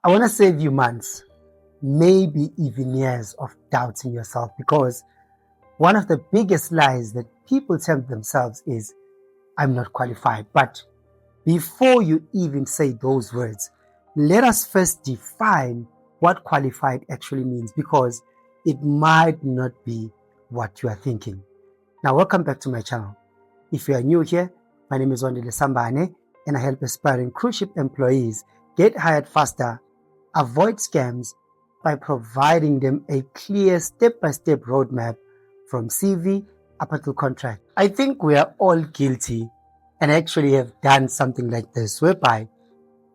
I want to save you months, maybe even years of doubting yourself, because one of the biggest lies that people tell themselves is, I'm not qualified. But before you even say those words, let us first define what qualified actually means, because it might not be what you are thinking. Now, welcome back to my channel. If you are new here, my name is Wandile Sambane, and I help aspiring cruise ship employees get hired faster, avoid scams by providing them a clear step-by-step roadmap from CV up until contract. I think we are all guilty and actually have done something like this, whereby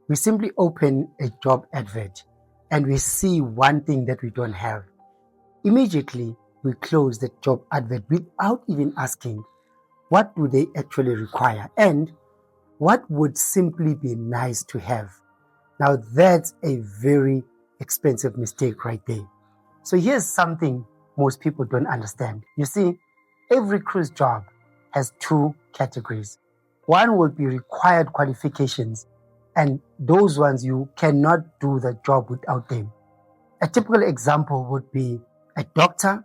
we simply open a job advert and we see one thing that we don't have. Immediately, we close the job advert without even asking, what do they actually require and what would simply be nice to have? Now that's a very expensive mistake right there. So here's something most people don't understand. You see, every cruise job has two categories. One will be required qualifications, and those ones you cannot do the job without them. A typical example would be a doctor,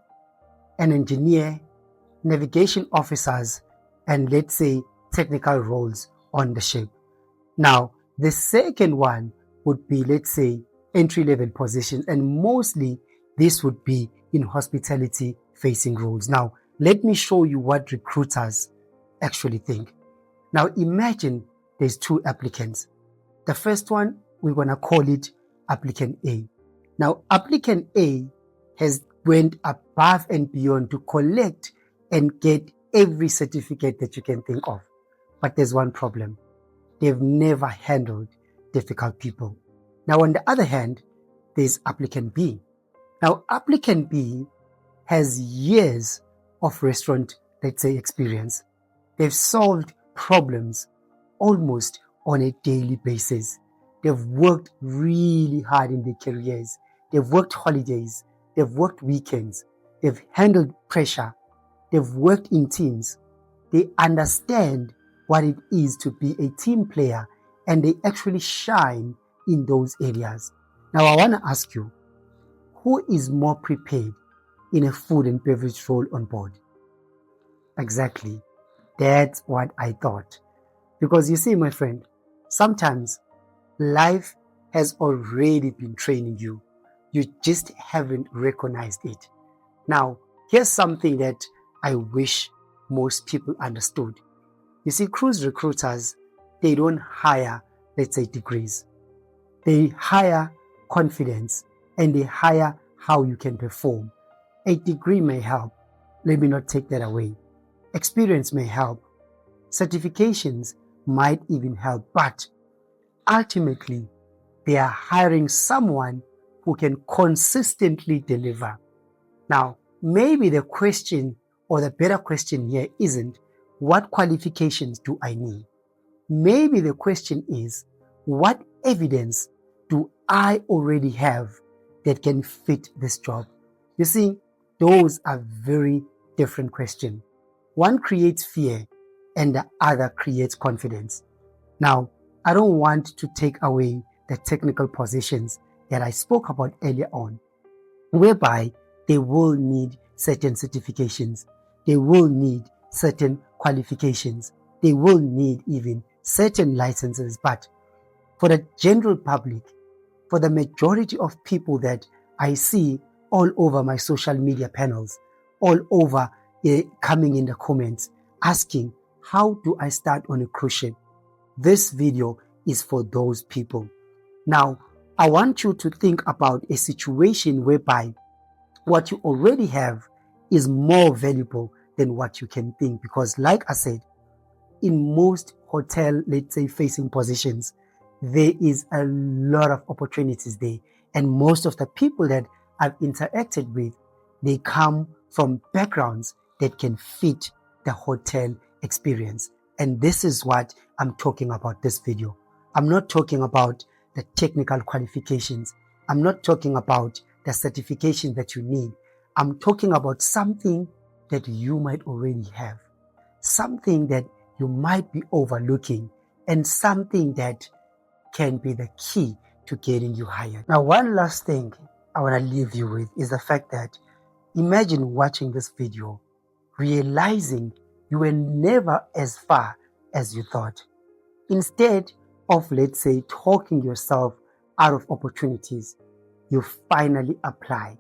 an engineer, navigation officers, and let's say technical roles on the ship. Now, the second one would be, let's say, entry-level positions, and mostly this would be in hospitality-facing roles. Now, let me show you what recruiters actually think. Now, imagine there's two applicants. The first one, we're going to call it applicant A. Now, applicant A has went above and beyond to collect and get every certificate that you can think of. But there's one problem. They've never handled difficult people. Now, on the other hand, there's applicant B. Now, applicant B has years of restaurant, let's say, experience. They've solved problems almost on a daily basis. They've worked really hard in their careers. They've worked holidays. They've worked weekends. They've handled pressure. They've worked in teams. They understand what it is to be a team player, and they actually shine in those areas. Now, I want to ask you, who is more prepared in a food and beverage role on board? Exactly. That's what I thought. Because you see, my friend, sometimes life has already been training you. You just haven't recognized it. Now, here's something that I wish most people understood. You see, cruise recruiters, they don't hire, let's say, degrees. They hire confidence, and they hire how you can perform. A degree may help. Let me not take that away. Experience may help. Certifications might even help. But ultimately, they are hiring someone who can consistently deliver. Now, maybe the question, or the better question here, isn't what qualifications do I need? Maybe the question is, what evidence do I already have that can fit this job? You see, those are very different questions. One creates fear and the other creates confidence. Now, I don't want to take away the technical positions that I spoke about earlier on, whereby they will need certain certifications, they will need certain qualifications, they will need even certain licenses. But for the general public, for the majority of people that I see all over my social media panels, all over coming in the comments, asking, how do I start on a cruise ship? This video is for those people. Now, I want you to think about a situation whereby what you already have is more valuable than what you can think. Because like I said, in most hotel, let's say, facing positions, there is a lot of opportunities there. And most of the people that I've interacted with, they come from backgrounds that can fit the hotel experience. And this is what I'm talking about this video. I'm not talking about the technical qualifications. I'm not talking about the certification that you need. I'm talking about something that you might already have, something that you might be overlooking, and something that can be the key to getting you hired. Now, one last thing I want to leave you with is the fact that imagine watching this video, realizing you were never as far as you thought. Instead of, let's say, talking yourself out of opportunities, you finally apply.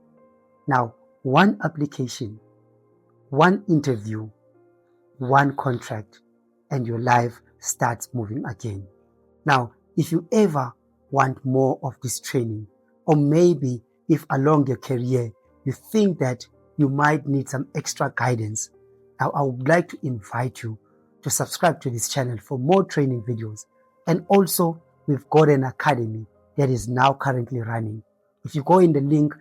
Now, one application, one interview, one contract, and your life starts moving again. Now, if you ever want more of this training, or maybe if along your career you think that you might need some extra guidance, now I would like to invite you to subscribe to this channel for more training videos. And also, we've got an academy that is now currently running. If you go in the link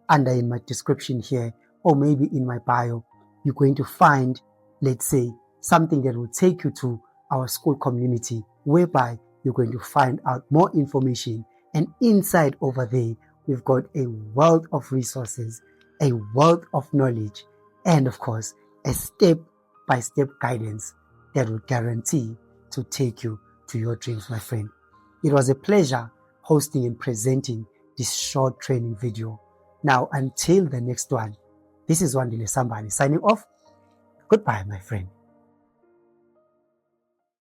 under in my description here, or maybe in my bio, you're going to find, let's say, something that will take you to our school community, whereby you're going to find out more information. And inside over there, we've got a wealth of resources, a wealth of knowledge, and of course, a step-by-step guidance that will guarantee to take you to your dreams, my friend. It was a pleasure hosting and presenting this short training video. Now, until the next one, this is Wandile Sambani signing off. Goodbye, my friend.